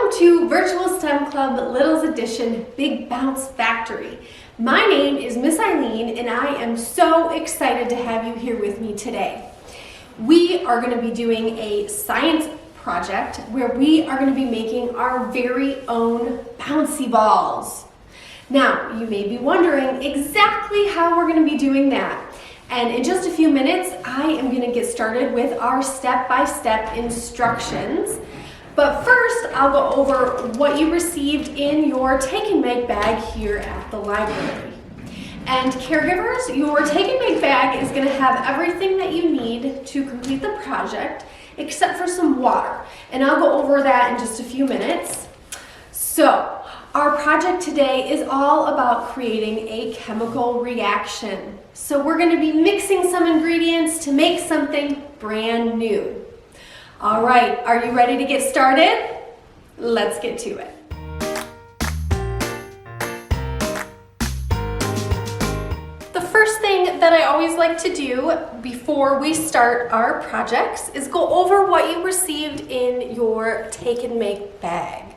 Welcome to Virtual STEM Club Littles Edition Big Bounce Factory. My name is Miss Eileen and I am so excited to have you here with me today. We are going to be doing a science project where we are going to be making our very own bouncy balls. Now, you may be wondering exactly how we're going to be doing that. And in just a few minutes, I am going to get started with our step-by-step instructions. But first, I'll go over what you received in your Take and Make bag here at the library. And caregivers, your Take and Make bag is going to have everything that you need to complete the project, except for some water. And I'll go over that in just a few minutes. So, our project today is all about creating a chemical reaction. So we're going to be mixing some ingredients to make something brand new. All right, are you ready to get started? Let's get to it. The first thing that I always like to do before we start our projects is go over what you received in your Take and Make bag.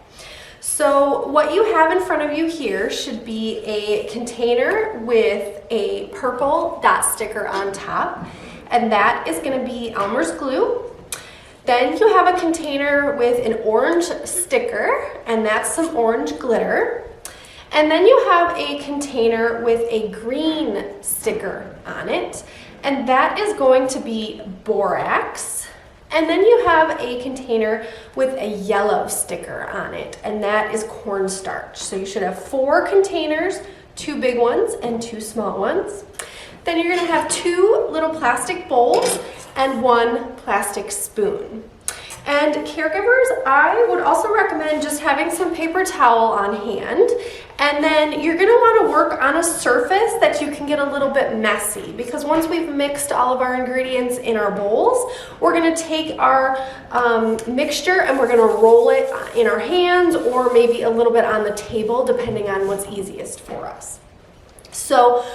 So what you have in front of you here should be a container with a purple dot sticker on top, and that is going to be Elmer's glue. Then you have a container with an orange sticker, and that's some orange glitter. And then you have a container with a green sticker on it, and that is going to be borax. And then you have a container with a yellow sticker on it, and that is cornstarch. So you should have 4 containers, 2 big ones and 2 small ones. Then you're going to have 2 little plastic bowls and 1 plastic spoon. And caregivers, I would also recommend just having some paper towel on hand. And then you're going to want to work on a surface that you can get a little bit messy, because once we've mixed all of our ingredients in our bowls, we're going to take our mixture and we're going to roll it in our hands or maybe a little bit on the table, depending on what's easiest for us. So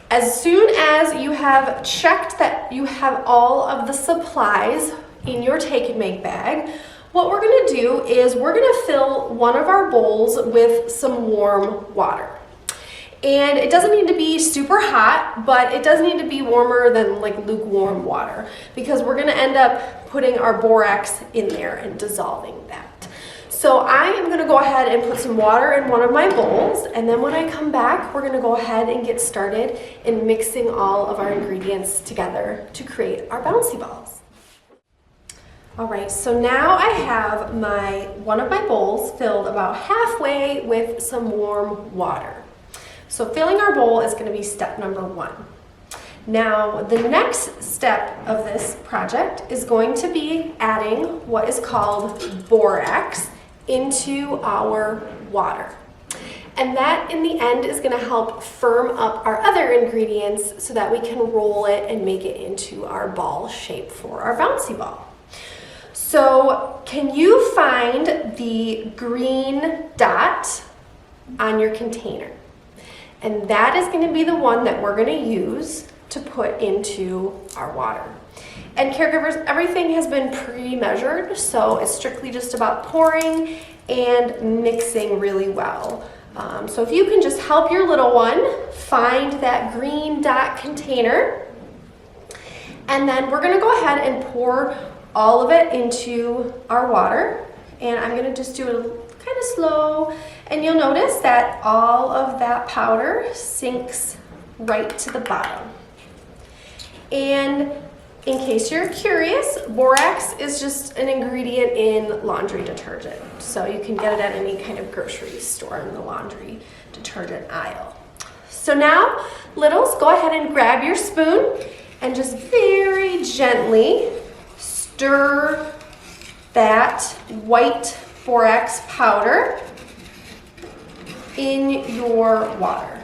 as soon as you have checked that you have all of the supplies in your Take and Make bag, what we're going to do is we're going to fill one of our bowls with some warm water. And it doesn't need to be super hot, but it does need to be warmer than like lukewarm water, because we're going to end up putting our borax in there and dissolving that. So I am going to go ahead and put some water in one of my bowls, and then when I come back, we're going to go ahead and get started in mixing all of our ingredients together to create our bouncy balls. All right, so now I have one of my bowls filled about halfway with some warm water. So filling our bowl is going to be step number 1. Now, the next step of this project is going to be adding what is called borax into our water. And that, in the end, is going to help firm up our other ingredients so that we can roll it and make it into our ball shape for our bouncy ball. So, can you find the green dot on your container? And that is going to be the one that we're going to use to put into our water. And caregivers, everything has been pre-measured, so it's strictly just about pouring and mixing really well. So if you can just help your little one find that green dot container, and then we're going to go ahead and pour all of it into our water. And I'm going to just do it kind of slow, and you'll notice that all of that powder sinks right to the bottom. And in case you're curious, borax is just an ingredient in laundry detergent. So you can get it at any kind of grocery store in the laundry detergent aisle. So now, littles, go ahead and grab your spoon and just very gently stir that white borax powder in your water.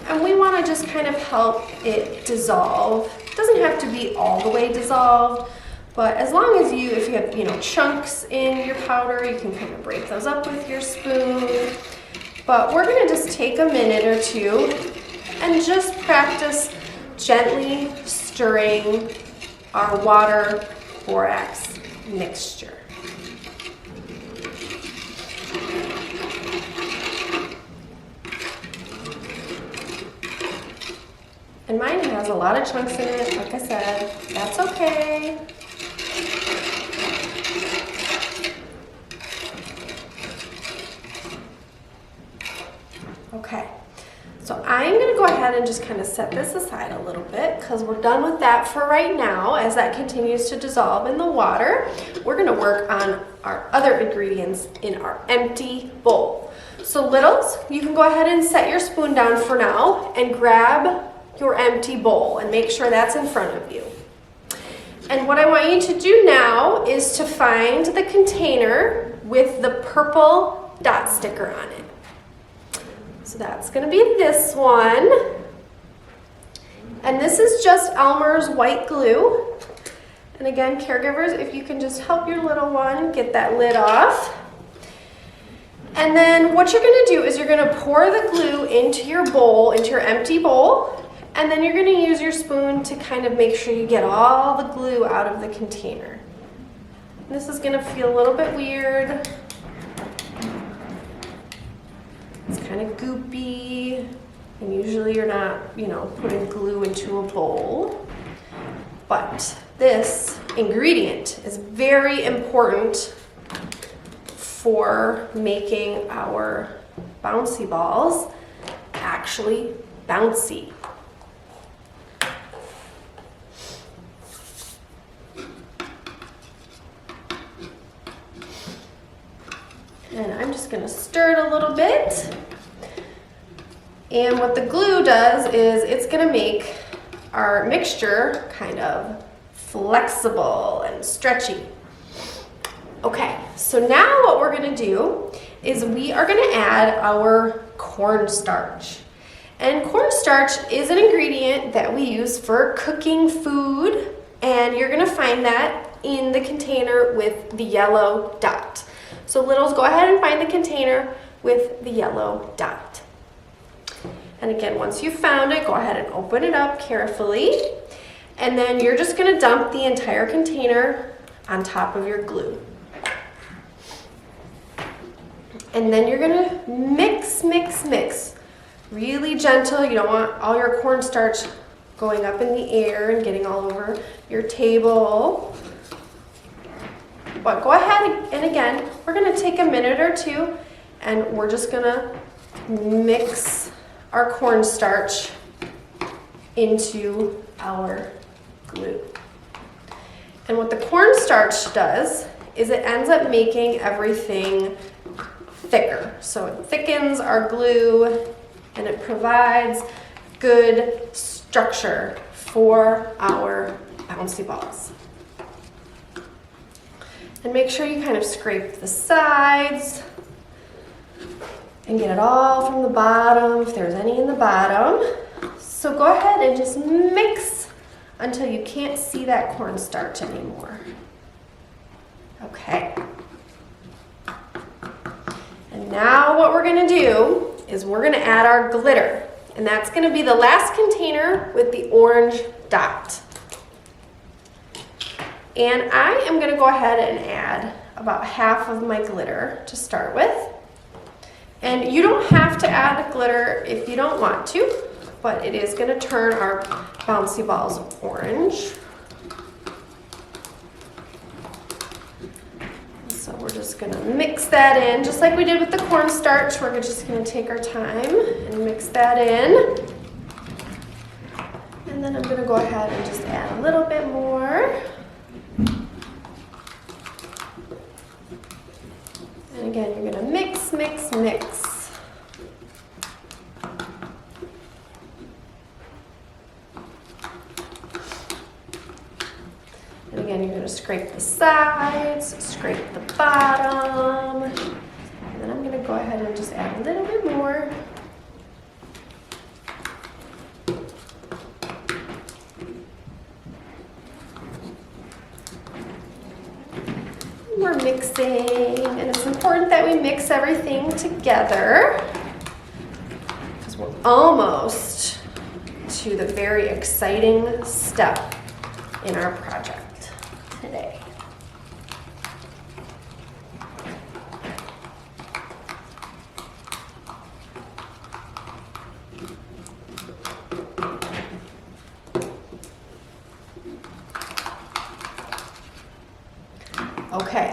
And we want to just kind of help it dissolve. It doesn't have to be all the way dissolved, but as long as if you have, chunks in your powder, you can kind of break those up with your spoon. But we're going to just take a minute or two and just practice gently stirring our water borax mixture. has a lot of chunks in it. Like I said, that's okay. Okay, so I'm gonna go ahead and just kind of set this aside a little bit because we're done with that for right now. As that continues to dissolve in the water, we're gonna work on our other ingredients in our empty bowl. So littles, you can go ahead and set your spoon down for now and grab your empty bowl and make sure that's in front of you. And what I want you to do now is to find the container with the purple dot sticker on it. So that's going to be this one. And this is just Elmer's white glue. And again, caregivers, if you can just help your little one get that lid off. And then what you're going to do is you're going to pour the glue into your bowl, into your empty bowl. And then you're going to use your spoon to kind of make sure you get all the glue out of the container. This is going to feel a little bit weird. It's kind of goopy, and usually you're not, putting glue into a bowl. But this ingredient is very important for making our bouncy balls actually bouncy. And I'm just going to stir it a little bit. And what the glue does is it's going to make our mixture kind of flexible and stretchy. Okay, so now what we're going to do is we are going to add our cornstarch. And cornstarch is an ingredient that we use for cooking food, and you're going to find that in the container with the yellow dot. So littles, go ahead and find the container with the yellow dot. And again, once you've found it, go ahead and open it up carefully. And then you're just going to dump the entire container on top of your glue. And then you're going to mix, mix, mix. Really gentle. You don't want all your cornstarch going up in the air and getting all over your table. But go ahead and again, we're going to take a minute or two and we're just going to mix our cornstarch into our glue. And what the cornstarch does is it ends up making everything thicker. So it thickens our glue and it provides good structure for our bouncy balls. And make sure you kind of scrape the sides and get it all from the bottom, if there's any in the bottom. So go ahead and just mix until you can't see that cornstarch anymore. Okay. And now what we're going to do is we're going to add our glitter. And that's going to be the last container with the orange dot. And I am going to go ahead and add about half of my glitter to start with. And you don't have to add glitter if you don't want to, but it is going to turn our bouncy balls orange. So we're just going to mix that in, just like we did with the cornstarch. We're just going to take our time and mix that in. And then I'm going to go ahead and just add a little bit more. And again, you're going to mix, mix, mix. And again, you're going to scrape the sides, scrape the bottom. And then I'm going to go ahead and just add a little bit more. We're mixing, and it's important that we mix everything together because we're almost to the very exciting step in our project today.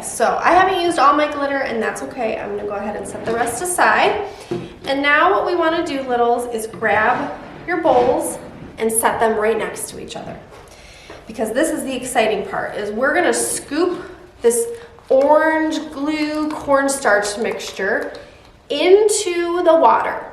Okay, so I haven't used all my glitter, and that's okay. I'm gonna go ahead and set the rest aside. And now what we wanna do, littles, is grab your bowls and set them right next to each other. Because this is the exciting part, is we're gonna scoop this orange glue cornstarch mixture into the water.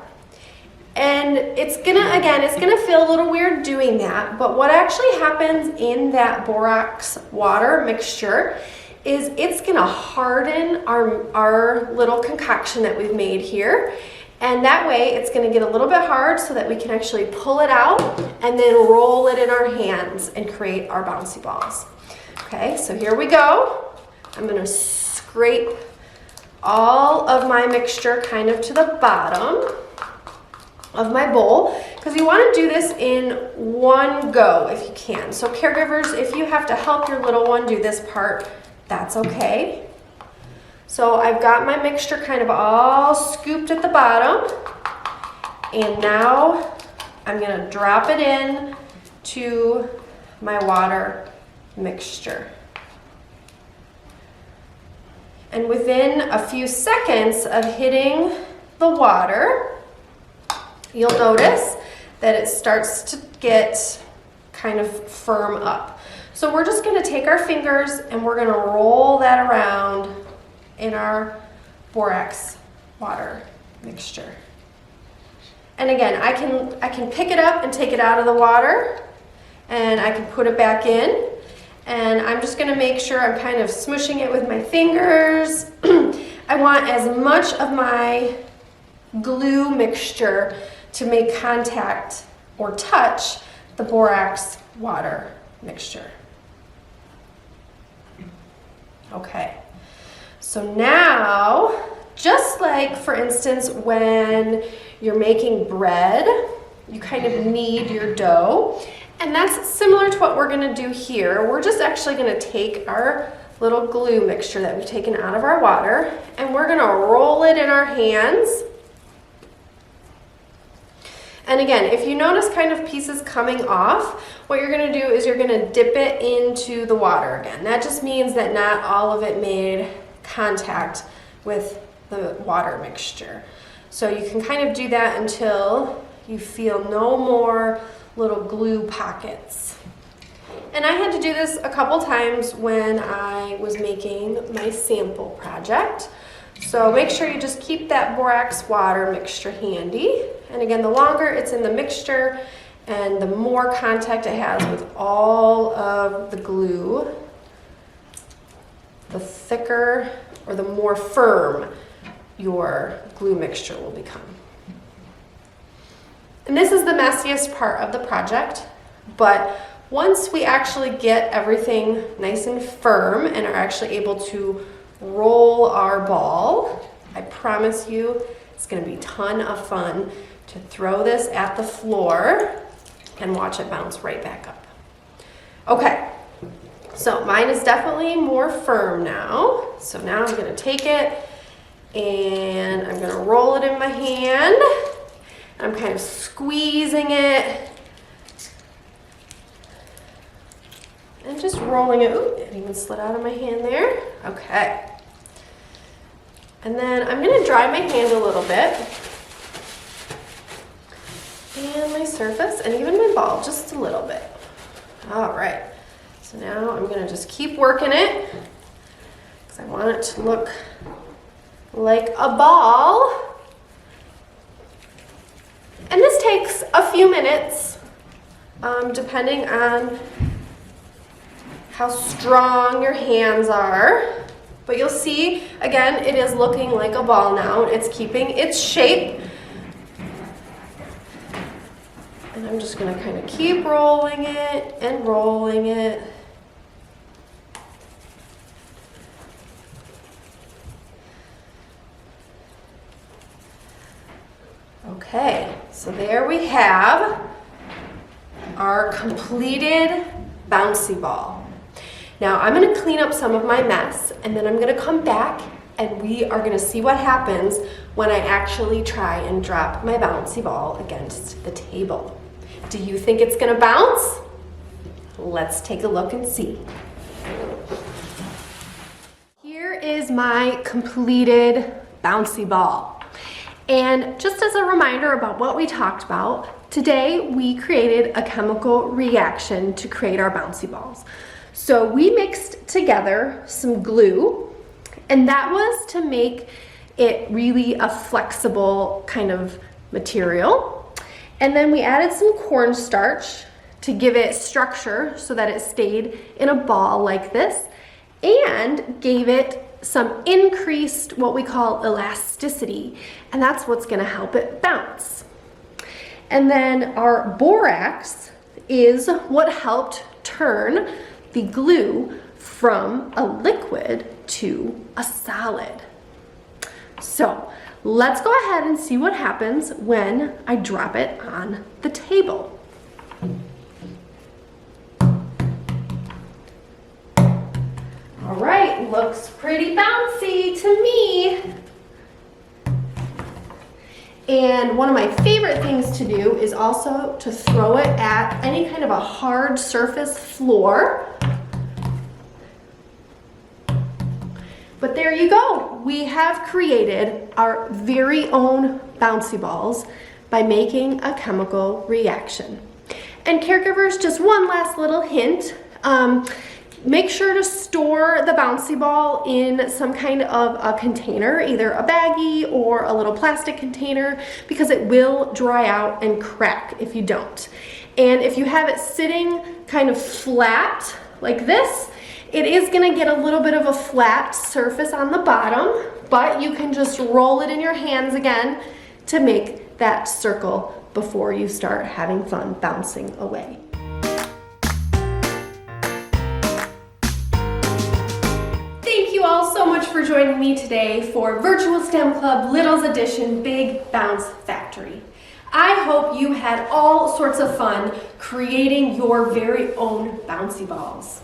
And it's gonna feel a little weird doing that, but what actually happens in that borax water mixture is it's gonna harden our little concoction that we've made here. And that way it's gonna get a little bit hard so that we can actually pull it out and then roll it in our hands and create our bouncy balls. Okay, so here we go. I'm gonna scrape all of my mixture kind of to the bottom of my bowl, because you want to do this in one go if you can. So caregivers, if you have to help your little one do this part, that's okay. So I've got my mixture kind of all scooped at the bottom, and now I'm going to drop it in to my water mixture. And within a few seconds of hitting the water, you'll notice that it starts to get kind of firm up. So we're just gonna take our fingers and we're gonna roll that around in our borax water mixture. And again, I can pick it up and take it out of the water, and I can put it back in. And I'm just gonna make sure I'm kind of smushing it with my fingers. I want as much of my glue mixture to make contact or touch the borax water mixture. Okay, so now, just like for instance when you're making bread, you kind of knead your dough, and that's similar to what we're gonna do here. We're just actually gonna take our little glue mixture that we've taken out of our water, and we're gonna roll it in our hands. And again, if you notice kind of pieces coming off, what you're gonna do is you're gonna dip it into the water again. That just means that not all of it made contact with the water mixture. So you can kind of do that until you feel no more little glue pockets. And I had to do this a couple times when I was making my sample project. So make sure you just keep that borax water mixture handy. And again, the longer it's in the mixture and the more contact it has with all of the glue, the thicker or the more firm your glue mixture will become. And this is the messiest part of the project, but once we actually get everything nice and firm and are actually able to roll our ball, I promise you it's going to be a ton of fun to throw this at the floor and watch it bounce right back up. Okay, so mine is definitely more firm now. So now I'm going to take it and I'm going to roll it in my hand. I'm kind of squeezing it and just rolling it. Ooh, it even slid out of my hand there. Okay. And then I'm going to dry my hand a little bit. And my surface, and even my ball, just a little bit. All right. So now I'm going to just keep working it because I want it to look like a ball. And this takes a few minutes, depending on how strong your hands are. But you'll see, again, it is looking like a ball now. It's keeping its shape. And I'm just going to kind of keep rolling it and rolling it. Okay, so there we have our completed bouncy ball. Now I'm going to clean up some of my mess, and then I'm going to come back and we are going to see what happens when I actually try and drop my bouncy ball against the table. Do you think it's going to bounce? Let's take a look and see. Here is my completed bouncy ball. And just as a reminder about what we talked about, today we created a chemical reaction to create our bouncy balls. So we mixed together some glue, and that was to make it really a flexible kind of material. And then we added some cornstarch to give it structure so that it stayed in a ball like this, and gave it some increased what we call elasticity, and that's what's going to help it bounce. And then our borax is what helped turn the glue from a liquid to a solid. So let's go ahead and see what happens when I drop it on the table. All right, looks pretty bouncy to me. And one of my favorite things to do is also to throw it at any kind of a hard surface floor. But there you go. We have created our very own bouncy balls by making a chemical reaction. And caregivers, just one last little hint. Make sure to store the bouncy ball in some kind of a container, either a baggie or a little plastic container, because it will dry out and crack if you don't. And if you have it sitting kind of flat like this, it is going to get a little bit of a flat surface on the bottom, but you can just roll it in your hands again to make that circle before you start having fun bouncing away. Thank you all so much for joining me today for Virtual STEM Club Littles Edition Big Bounce Factory. I hope you had all sorts of fun creating your very own bouncy balls.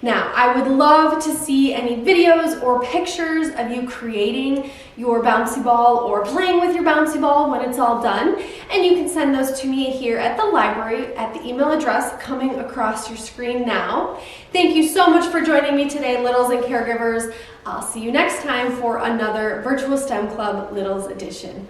Now, I would love to see any videos or pictures of you creating your bouncy ball or playing with your bouncy ball when it's all done. And you can send those to me here at the library at the email address coming across your screen now. Thank you so much for joining me today, Littles and Caregivers. I'll see you next time for another Virtual STEM Club Littles Edition.